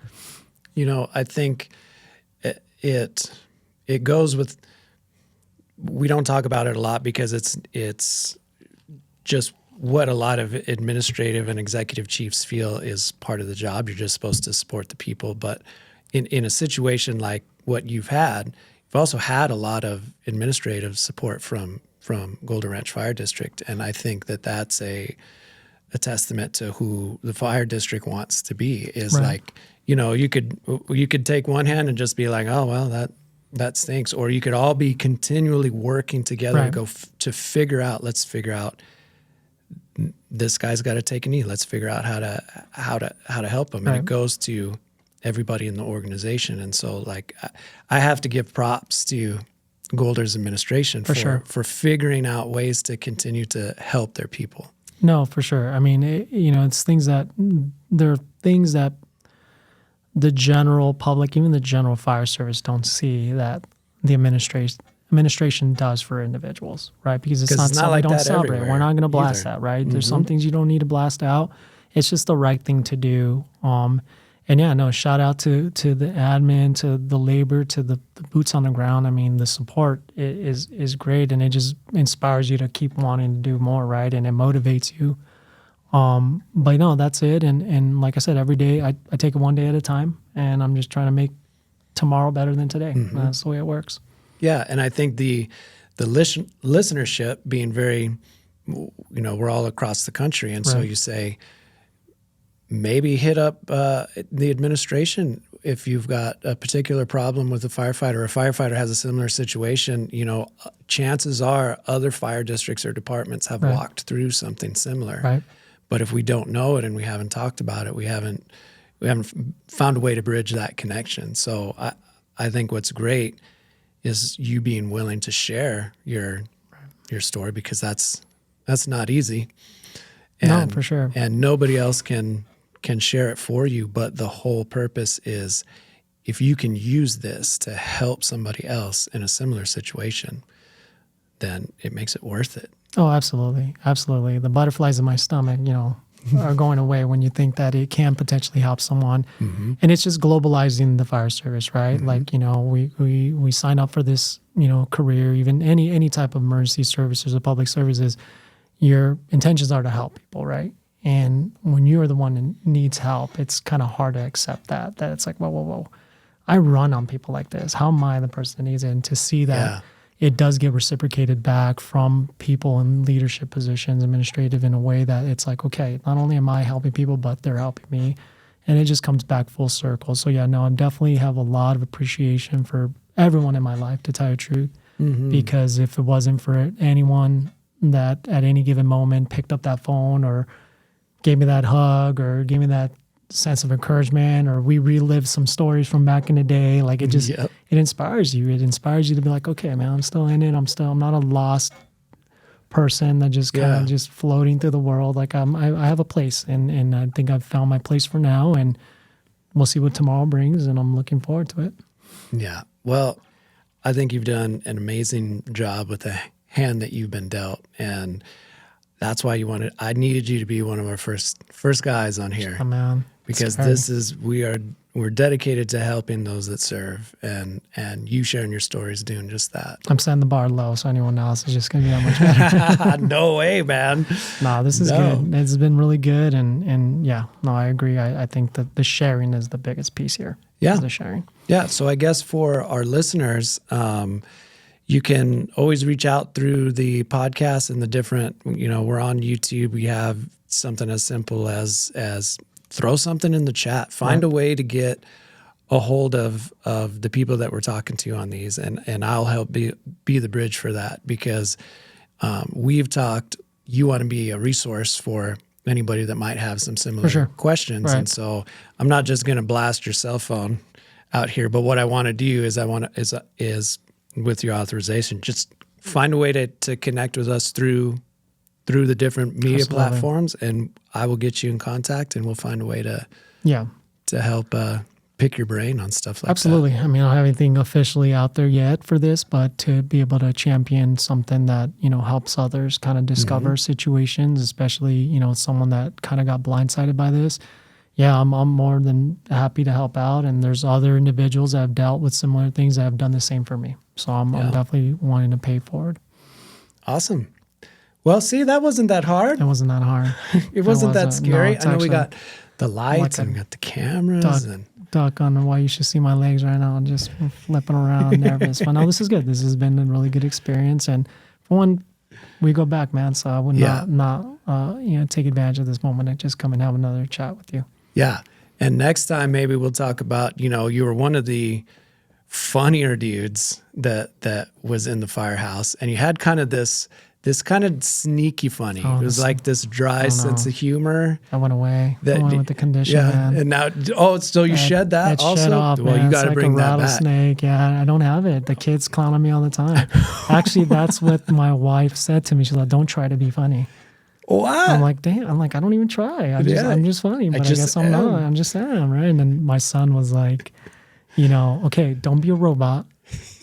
I think it goes with, we don't talk about it a lot because it's just what a lot of administrative and executive chiefs feel is part of the job. You're just supposed to support the people. But in a situation like what you've had, you've also had a lot of administrative support from Golden Ranch Fire District. And I think that's a testament to who the fire district wants to be, is like, you could take one hand and just be like, oh, well, that stinks. Or you could all be continually working together to figure out, let's figure out, this guy's got to take a knee. Let's figure out how to help him. And it goes to everybody in the organization. And so, like, I have to give props to Golder's administration for figuring out ways to continue to help their people. No, for sure. I mean, it's there are things that the general public, even the general fire service, don't see that the administration does for individuals, right? Because it's not something like we don't celebrate. We're not going to blast that, right? There's some things you don't need to blast out. It's just the right thing to do. Shout out to the admin, to the labor, to the boots on the ground. I mean, the support is great, and it just inspires you to keep wanting to do more, right? And it motivates you. But no, that's it. And like I said, every day I take it one day at a time, and I'm just trying to make tomorrow better than today. That's the way it works. Yeah, and I think the listenership being very, we're all across the country, and so you say, maybe hit up the administration if you've got a particular problem with a firefighter has a similar situation. Chances are other fire districts or departments have walked through something similar. Right. But if we don't know it and we haven't talked about it, we haven't found a way to bridge that connection. So I think what's great is you being willing to share your story, because that's not easy. No, for sure. And nobody else can share it for you, but the whole purpose is, if you can use this to help somebody else in a similar situation, then it makes it worth it. Oh, absolutely. Absolutely. The butterflies in my stomach, are going away when you think that it can potentially help someone. And it's just globalizing the fire service, right? Like, we sign up for this, career, even any type of emergency services or public services, your intentions are to help people, right? And when you're the one that needs help, it's kind of hard to accept that it's like, whoa. I run on people like this. How am I the person that needs it? And to see that it does get reciprocated back from people in leadership positions, administrative, in a way that it's like, okay, not only am I helping people, but they're helping me. And it just comes back full circle. So I definitely have a lot of appreciation for everyone in my life, to tell you the truth. Because if it wasn't for anyone that at any given moment picked up that phone or gave me that hug or gave me that sense of encouragement, or we relived some stories from back in the day, like it just, it inspires you. It inspires you to be like, okay, man, I'm still in it. I'm not a lost person that just kind of just floating through the world. Like I have a place, and I think I've found my place for now, and we'll see what tomorrow brings, and I'm looking forward to it. Yeah. Well, I think you've done an amazing job with the hand that you've been dealt, and that's why I needed you to be one of our first guys on here. Oh, man. Because we're dedicated to helping those that serve, and you sharing your story is doing just that. I'm setting the bar low, so anyone else is just going to be that much better. No way, man. No, this is good. It's been really good, and I agree. I think that the sharing is the biggest piece here. Yeah. The sharing. Yeah, so I guess for our listeners, you can always reach out through the podcast and the different, we're on YouTube. We have something as simple as throw something in the chat. Find a way to get a hold of the people that we're talking to on these, and I'll help be the bridge for that, because we've talked, you want to be a resource for anybody that might have some similar questions. Right. And so I'm not just going to blast your cell phone out here, but what I want to do is is with your authorization, just find a way to connect with us through the different media platforms, and I will get you in contact, and we'll find a way to help pick your brain on stuff like that. Absolutely. I mean, I don't have anything officially out there yet for this, but to be able to champion something that, helps others kind of discover situations, especially, someone that kind of got blindsided by this. Yeah, I'm more than happy to help out. And there's other individuals that have dealt with similar things that have done the same for me. So I'm definitely wanting to pay forward. Awesome. Well, see, that wasn't that hard. It wasn't that hard. It wasn't that scary. No, I know we got the lights and we got the cameras duck on why you should see my legs right now. I'm just flipping around, nervous. But no, this is good. This has been a really good experience. And for one, we go back, man. So I would not take advantage of this moment and just come and have another chat with you. Yeah. And next time, maybe we'll talk about, you were one of the funnier dudes that was in the firehouse, and you had kind of this kind of sneaky funny. It was like this dry sense of humor. That went away. That went with the condition, man. And now, so you shed that also? Shed off, well, man. you got to like bring a that back. Rattlesnake. Yeah, I don't have it. The kids clown on me all the time. Actually, that's what my wife said to me. She's like, "Don't try to be funny." What? I'm like, damn. I'm like, I don't even try. I'm just funny. But I guess I'm not. I'm just am, right? And then my son was like, okay, don't be a robot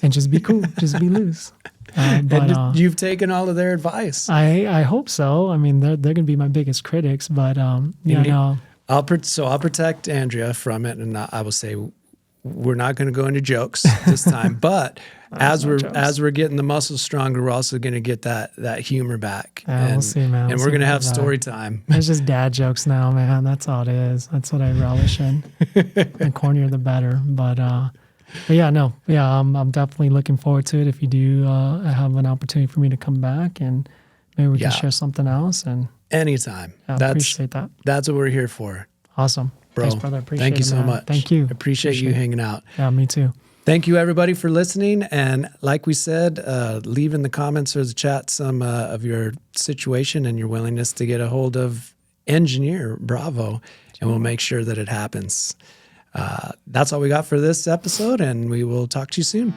and just be cool. Just be loose. But you've taken all of their advice. I hope so. I mean, they're going to be my biggest critics, but no. I'll protect Andrea from it, and I will say we're not going to go into jokes this time. But as we're getting the muscles stronger, we're also going to get that humor back. We'll see, man. And we're going to have story time. It's just dad jokes now, man. That's all it is. That's what I relish in. The cornier, the better. But I'm definitely looking forward to it. If you do have an opportunity for me to come back, and maybe we can share something else. And anytime. I appreciate that. That's what we're here for. Awesome. Bro, thanks, brother. Appreciate thank you it, so man. much. Thank you. Appreciate you hanging out. Yeah, me too. Thank you, everybody, for listening. And like we said, leave in the comments or the chat some of your situation and your willingness to get a hold of Engineer Bravo, and we'll make sure that it happens. That's all we got for this episode, and we will talk to you soon.